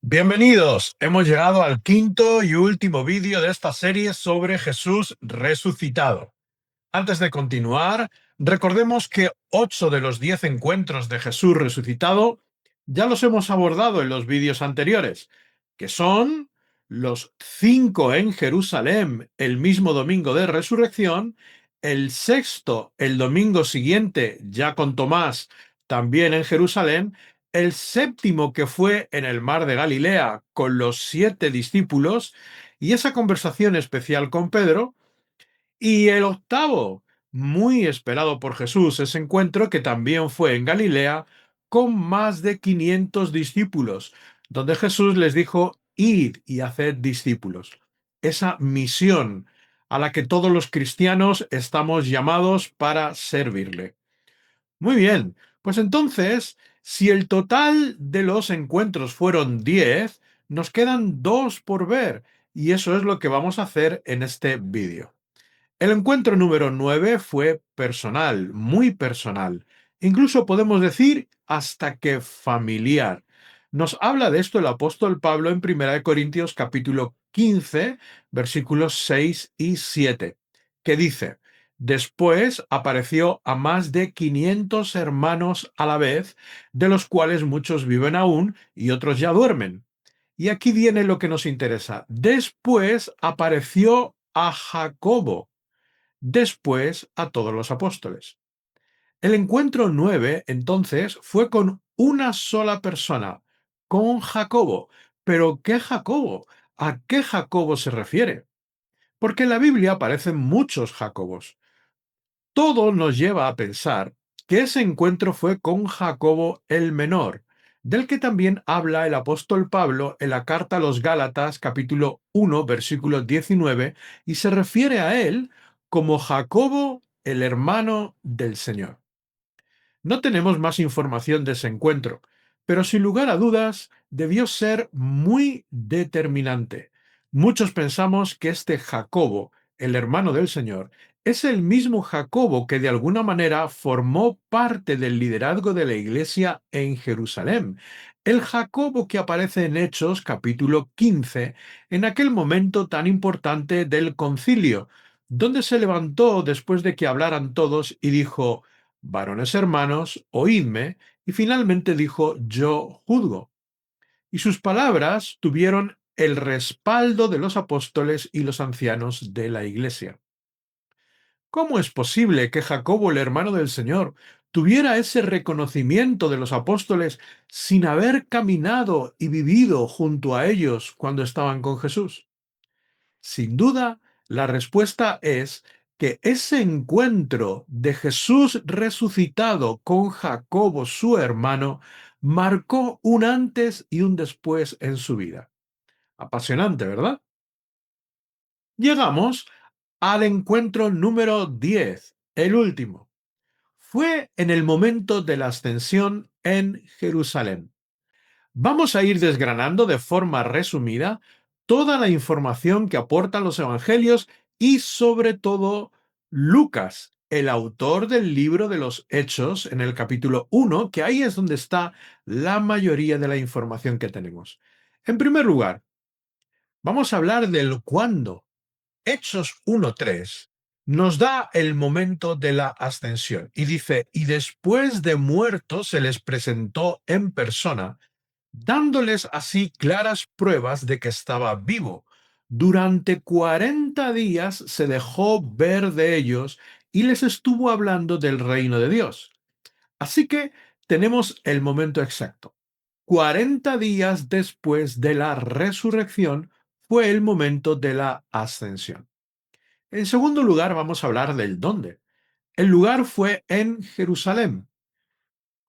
Bienvenidos, hemos llegado al quinto y último vídeo de esta serie sobre Jesús resucitado. Antes de continuar, recordemos que 8 de los 10 encuentros de Jesús resucitado ya los hemos abordado en los vídeos anteriores, que son los 5 en Jerusalén el mismo domingo de resurrección, el sexto el domingo siguiente ya con Tomás también en Jerusalén, el séptimo que fue en el mar de Galilea con los 7 discípulos y esa conversación especial con Pedro, y el octavo, muy esperado por Jesús, ese encuentro que también fue en Galilea con más de 500 discípulos, donde Jesús les dijo: id y haced discípulos. Esa misión a la que todos los cristianos estamos llamados para servirle. Muy bien, pues entonces, si el total de los encuentros fueron 10, nos quedan 2 por ver, y eso es lo que vamos a hacer en este vídeo. El encuentro número 9 fue personal, muy personal. Incluso podemos decir hasta que familiar. Nos habla de esto el apóstol Pablo en 1 Corintios capítulo 15, versículos 6 y 7, que dice: Después apareció a más de 500 hermanos a la vez, de los cuales muchos viven aún y otros ya duermen. Y aquí viene lo que nos interesa. Después apareció a Jacobo, después a todos los apóstoles. El encuentro 9, entonces, fue con una sola persona, con Jacobo. ¿Pero qué Jacobo? ¿A qué Jacobo se refiere? Porque en la Biblia aparecen muchos Jacobos. Todo nos lleva a pensar que ese encuentro fue con Jacobo el menor, del que también habla el apóstol Pablo en la carta a los Gálatas capítulo 1 versículo 19, y se refiere a él como Jacobo el hermano del Señor. No tenemos más información de ese encuentro, pero sin lugar a dudas debió ser muy determinante. Muchos pensamos que este Jacobo, el hermano del Señor, es el mismo Jacobo que de alguna manera formó parte del liderazgo de la iglesia en Jerusalén. El Jacobo que aparece en Hechos capítulo 15, en aquel momento tan importante del concilio, donde se levantó después de que hablaran todos y dijo: varones hermanos, oídme, y finalmente dijo: yo juzgo. Y sus palabras tuvieron el respaldo de los apóstoles y los ancianos de la iglesia. ¿Cómo es posible que Jacobo, el hermano del Señor, tuviera ese reconocimiento de los apóstoles sin haber caminado y vivido junto a ellos cuando estaban con Jesús? Sin duda, la respuesta es que ese encuentro de Jesús resucitado con Jacobo, su hermano, marcó un antes y un después en su vida. Apasionante, ¿verdad? Llegamos al encuentro número 10, el último. Fue en el momento de la ascensión en Jerusalén. Vamos a ir desgranando de forma resumida toda la información que aportan los evangelios y sobre todo Lucas, el autor del libro de los Hechos, en el capítulo 1, que ahí es donde está la mayoría de la información que tenemos. En primer lugar, vamos a hablar del cuándo. Hechos 1:3 nos da el momento de la ascensión y dice: y después de muertos se les presentó en persona, dándoles así claras pruebas de que estaba vivo. Durante 40 días se dejó ver de ellos y les estuvo hablando del reino de Dios. Así que tenemos el momento exacto. 40 días después de la resurrección fue el momento de la ascensión. En segundo lugar, vamos a hablar del dónde. El lugar fue en Jerusalén.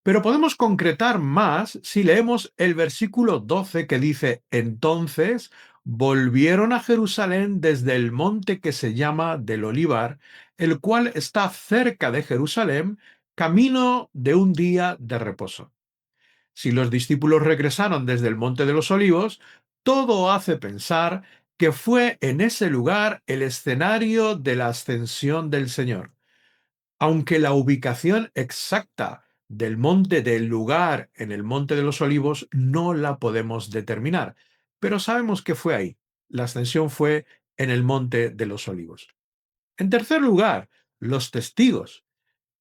Pero podemos concretar más si leemos el versículo 12, que dice: entonces volvieron a Jerusalén desde el monte que se llama del Olivar, el cual está cerca de Jerusalén, camino de un día de reposo. Si los discípulos regresaron desde el monte de los Olivos, todo hace pensar que fue en ese lugar el escenario de la ascensión del Señor, aunque la ubicación exacta del lugar en el Monte de los Olivos, no la podemos determinar, pero sabemos que fue ahí. La ascensión fue en el Monte de los Olivos. En tercer lugar, los testigos.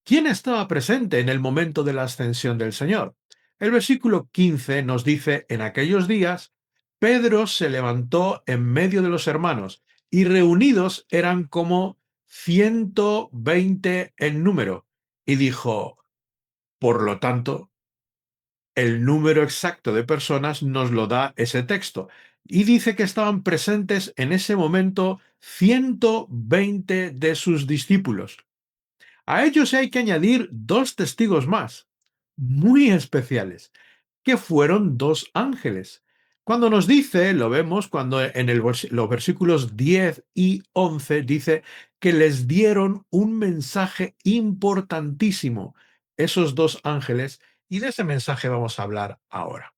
¿Quién estaba presente en el momento de la ascensión del Señor? El versículo 15 nos dice, en aquellos días, Pedro se levantó en medio de los hermanos, y reunidos eran como 120 en número, y dijo, por lo tanto, el número exacto de personas nos lo da ese texto, y dice que estaban presentes en ese momento 120 de sus discípulos. A ellos hay que añadir dos testigos más, muy especiales, que fueron dos ángeles. Cuando nos dice, lo vemos cuando en los versículos 10 y 11 dice que les dieron un mensaje importantísimo, esos dos ángeles, y de ese mensaje vamos a hablar ahora.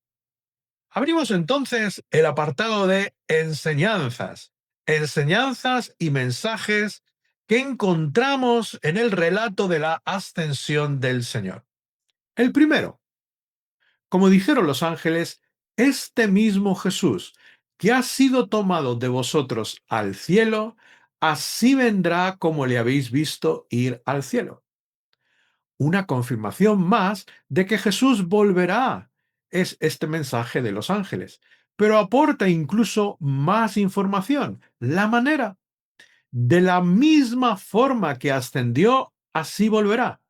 Abrimos entonces el apartado de enseñanzas, enseñanzas y mensajes que encontramos en el relato de la ascensión del Señor. El primero, como dijeron los ángeles, este mismo Jesús, que ha sido tomado de vosotros al cielo, así vendrá como le habéis visto ir al cielo. Una confirmación más de que Jesús volverá es este mensaje de los ángeles, pero aporta incluso más información, la manera. De la misma forma que ascendió, así volverá.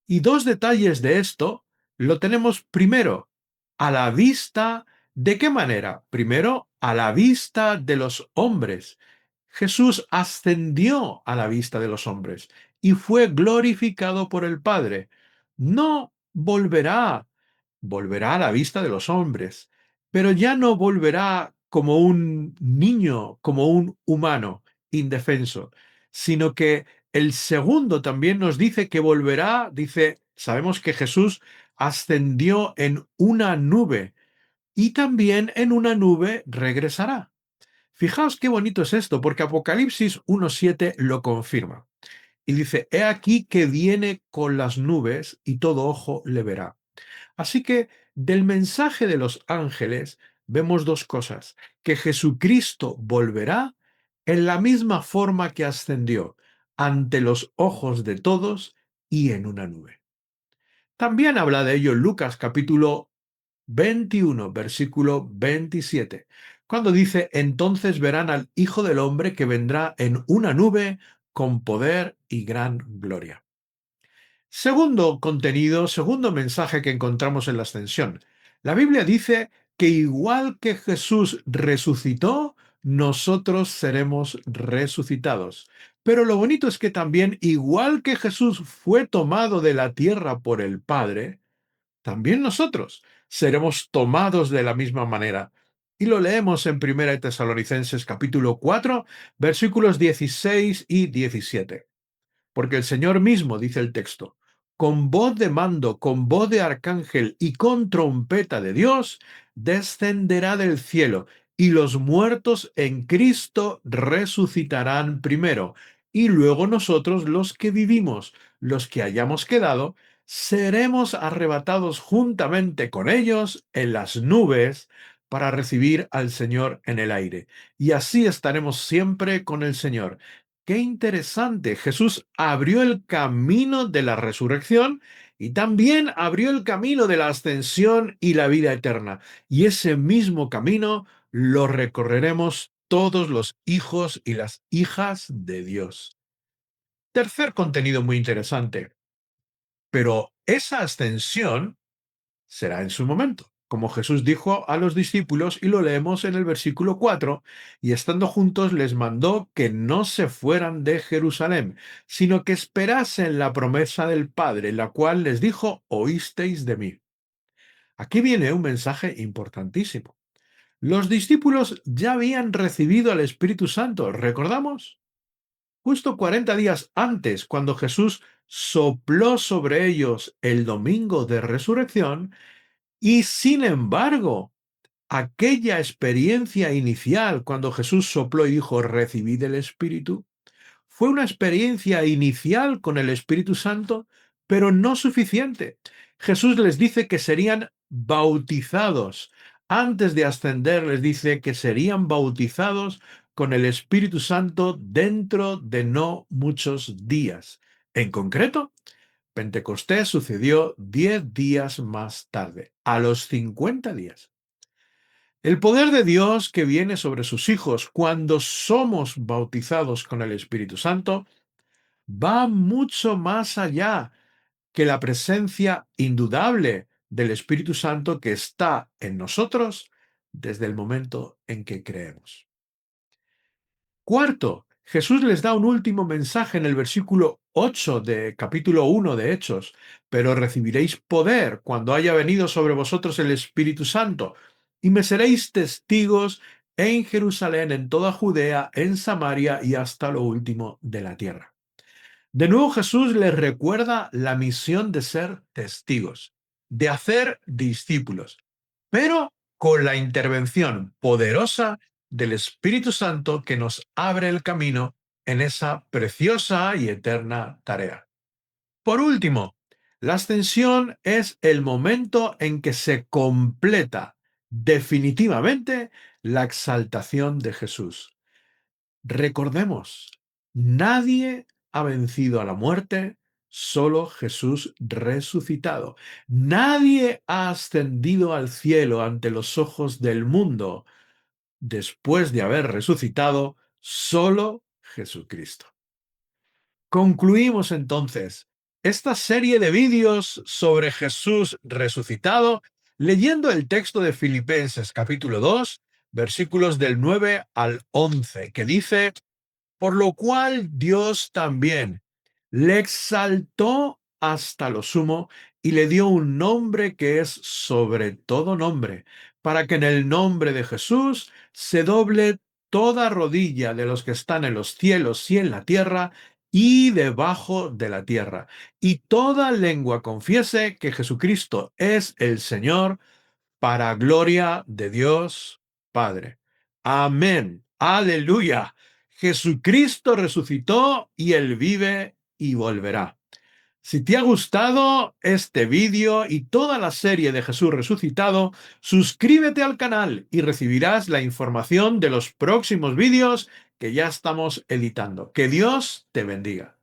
Y dos detalles de esto lo tenemos primero, a la vista. ¿De qué manera? Primero, a la vista de los hombres. Jesús ascendió a la vista de los hombres y fue glorificado por el Padre. No volverá, volverá a la vista de los hombres, pero ya no volverá como un niño, como un humano indefenso, sino que el segundo también nos dice que volverá, dice, sabemos que Jesús ascendió en una nube y también en una nube regresará. Fijaos qué bonito es esto, porque Apocalipsis 1.7 lo confirma. Y dice, he aquí que viene con las nubes y todo ojo le verá. Así que del mensaje de los ángeles vemos dos cosas, que Jesucristo volverá en la misma forma que ascendió, ante los ojos de todos y en una nube. También habla de ello Lucas capítulo 21, versículo 27, cuando dice, entonces verán al Hijo del Hombre que vendrá en una nube con poder y gran gloria. Segundo contenido, segundo mensaje que encontramos en la ascensión. La Biblia dice que igual que Jesús resucitó, nosotros seremos resucitados. Pero lo bonito es que también, igual que Jesús fue tomado de la tierra por el Padre, también nosotros seremos tomados de la misma manera. Y lo leemos en 1 Tesalonicenses capítulo 4, versículos 16 y 17. Porque el Señor mismo, dice el texto, con voz de mando, con voz de arcángel y con trompeta de Dios, descenderá del cielo, y los muertos en Cristo resucitarán primero, y luego nosotros los que vivimos, los que hayamos quedado, seremos arrebatados juntamente con ellos en las nubes para recibir al Señor en el aire. Y así estaremos siempre con el Señor. Qué interesante. Jesús abrió el camino de la resurrección y también abrió el camino de la ascensión y la vida eterna. Y ese mismo camino lo recorreremos todos los hijos y las hijas de Dios. Tercer contenido muy interesante. Pero esa ascensión será en su momento, como Jesús dijo a los discípulos, y lo leemos en el versículo 4, y estando juntos les mandó que no se fueran de Jerusalén, sino que esperasen la promesa del Padre, la cual les dijo, oísteis de mí. Aquí viene un mensaje importantísimo. Los discípulos ya habían recibido al Espíritu Santo, ¿recordamos? Justo 40 días antes, cuando Jesús sopló sobre ellos el domingo de resurrección, y sin embargo, aquella experiencia inicial cuando Jesús sopló y dijo, recibid el Espíritu, fue una experiencia inicial con el Espíritu Santo, Pero no suficiente. Jesús les dice que serían bautizados. Antes de ascender les dice que serían bautizados con el Espíritu Santo dentro de no muchos días. En concreto, Pentecostés sucedió 10 días más tarde, a los 50 días. El poder de Dios que viene sobre sus hijos cuando somos bautizados con el Espíritu Santo va mucho más allá que la presencia indudable del Espíritu Santo que está en nosotros desde el momento en que creemos. Cuarto, Jesús les da un último mensaje en el versículo 8 de capítulo 1 de Hechos, pero recibiréis poder cuando haya venido sobre vosotros el Espíritu Santo, y me seréis testigos en Jerusalén, en toda Judea, en Samaria y hasta lo último de la tierra. De nuevo Jesús les recuerda la misión de ser testigos, de hacer discípulos, pero con la intervención poderosa del Espíritu Santo que nos abre el camino en esa preciosa y eterna tarea. Por último, la ascensión es el momento en que se completa definitivamente la exaltación de Jesús. Recordemos, nadie ha vencido a la muerte, solo Jesús resucitado. Nadie ha ascendido al cielo ante los ojos del mundo después de haber resucitado, solo Jesucristo. Concluimos entonces esta serie de vídeos sobre Jesús resucitado leyendo el texto de Filipenses capítulo 2, versículos del 9 al 11, que dice: por lo cual Dios también le exaltó hasta lo sumo y le dio un nombre que es sobre todo nombre, para que en el nombre de Jesús se doble toda rodilla de los que están en los cielos y en la tierra y debajo de la tierra, y toda lengua confiese que Jesucristo es el Señor, para gloria de Dios Padre. Amén. Aleluya. Jesucristo resucitó y Él vive y volverá. Si te ha gustado este vídeo y toda la serie de Jesús resucitado, suscríbete al canal y recibirás la información de los próximos vídeos que ya estamos editando. Que Dios te bendiga.